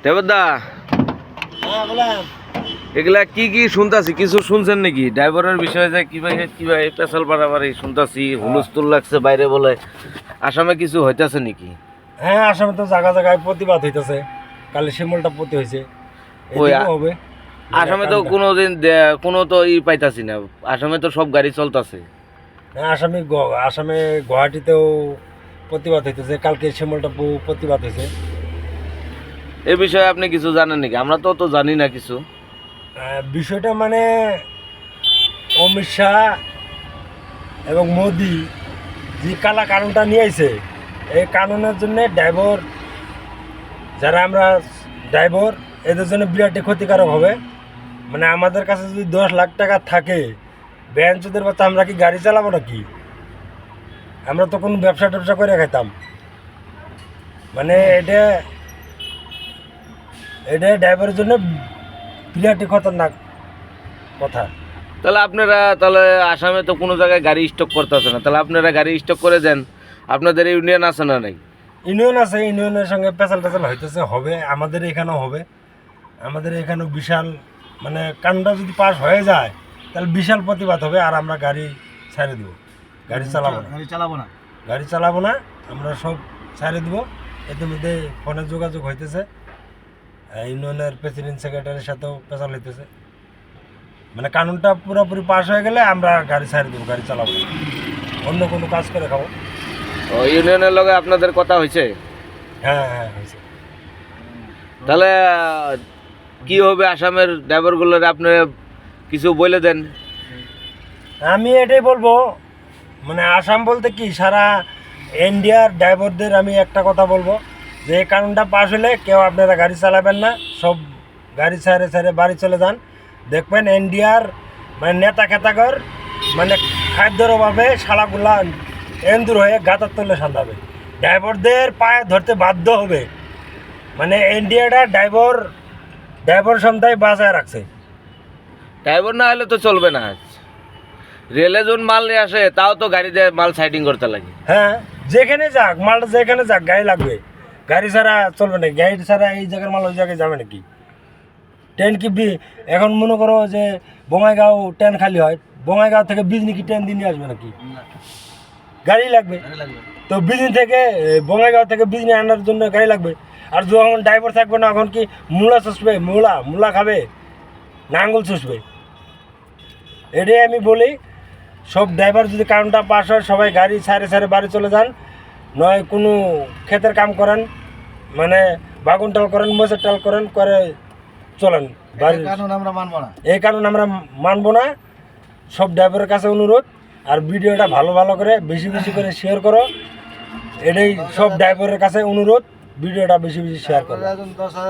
দেবদা, এগুলা কি কি শুনতাছি, কিছু শুনছেন নাকি ড্রাইভারের বিষয়ে? যে কিভাবে পেশাল পারাপারি শুনতাছি, হুলস্থুল লাগছে বাইরে বলে। আসামে কিছু হইতাছে নাকি? হ্যাঁ, আসামে তো জায়গা জায়গায় প্রতিবাদ হইতেছে। কালে শিমলটা প্রতি হয়েছে, ওই এদিকেও হবে। আসামে তো কোনোদিন কোনো তো পাইতাছি না। আসামে তো সব গাড়ি চলতাছে। হ্যাঁ, আসামে গুয়াহাটিতেও প্রতিবাদ হইতেছে। কালকে শিমলটা প্রতিবাদ হয়েছে। এই বিষয়ে আপনি কিছু জানেন নাকি? আমরা তো জানি না কিছু। বিষয়টা মানে অমিত শাহ এবং মোদি যে কালা কানুনটা নিয়ে আইছে, এই কানুনের জন্য যারা আমরা ড্রাইভার, এদের জন্য বিরাটই ক্ষতিকারক হবে। মানে আমাদের কাছে যদি 10 লাখ টাকা থাকে, ব্যাংকদের বাচ্চা, আমরা কি গাড়ি চালাবো নাকি? আমরা তো কোনো ব্যবসা করে খাইতাম। মানে এটা ড্রাইভারের জন্য বিরাটই খতরনাক কথা। তাহলে আসামে তো কোনো জায়গায় গাড়ি স্টক করতেছে না, তাহলে আপনারা গাড়ি স্টক করে দেন। আপনাদের ইউনিয়ন আছে না? নাই ইউনিয়ন আছে, ইউনিয়নের সঙ্গে পেঁচাল টেচাল হইতেছে, হবে। আমাদের এখানেও হবে। আমাদের এখানেও বিশাল, মানে কানুনটা যদি পাস হয়ে যায় তাহলে বিশাল প্রতিবাদ হবে। আর আমরা গাড়ি ছেড়ে দেবো, গাড়ি চালাবো না, আমরা সব ছেড়ে দেবো। ইতিমধ্যে ফোনে যোগাযোগ হইতেছে, ইউনিয়নের প্রেসিডেন্ট সেক্রেটারির সাথেও পেঁচাল হইতেছে। মানে কানুনটা পুরোপুরি পাস হয়ে গেলে আমরা গাড়ি ছেড়ে দেবো, গাড়ি চালাবো না, অন্য কোনো কাজ করে খাবো। ইউনিয়নের লগে আপনাদের কথা হয়েছে? হ্যাঁ হ্যাঁ, হয়েছে। তাহলে কি হবে আসামের ড্রাইভারগুলোর? আপনি কিছু বলে দেন। আমি এটাই বলবো, মানে আসাম বলতে কি সারা ইন্ডিয়ার ড্রাইভারদের আমি একটা কথা বলবো, যে এই কানুনটা পাস হলে কেউ আপনারা গাড়ি চালাবেন না, সব গাড়ি ছেড়ে বাড়ি চলে যান। দেখবেন ইন্ডিয়ার মানে নেতা খেতাগর, মানে খাদ্যের অভাবে শালাগুলা এন্দুর হয়ে গাতার তলে সান্দাবে, ড্রাইভারদের পায়ে ধরতে বাধ্য হবে। মানে ইন্ডিয়াটা ড্রাইভার সন্ধ্যায় বাজায় রাখছে। ড্রাইভার না হলে তো চলবে না। রেলে যখন মাল নিয়ে আসে, তাও তো গাড়িতে মাল সাইডিং করতে লাগে। হ্যাঁ, যেখানে যাক মালটা, যেখানে যাক গাড়ি লাগবে। গাড়ি ছাড়া চলবে না, গাড়ি ছাড়া এই জায়গার মাল ওই জায়গায় যাবে নাকি? ট্রেন কি এখন মনে করো যে বঙ্গাইগাঁও ট্রেন খালি হয়, বঙ্গাইগাঁও থেকে বিজনি কি ট্রেন দিয়ে আসবে নাকি? গাড়ি লাগবে। তো বিজনি থেকে বঙ্গাইগাঁও থেকে বিজনি আনার জন্য গাড়ি লাগবে। আর যখন ড্রাইভার থাকবে না, এখন কি মূলা চষবে? মূলা খাবে না আঙুল চষবে? এটাই আমি বলি, সব ড্রাইভার যদি কারণটা পাস হয়, সবাই গাড়ি ছেড়ে বাড়ি চলে যান। নয় কোনো ক্ষেতের কাম করেন, মানে বাগুন টাল করেন, মজের টাল করেন, করে চলেন। এই কারণ আমরা মানবো না। সব ড্রাইভারের কাছে অনুরোধ, আর ভিডিওটা ভালো করে বেশি করে শেয়ার করো। এটাই সব ড্রাইভারের কাছে অনুরোধ, ভিডিওটা বেশি শেয়ার করো।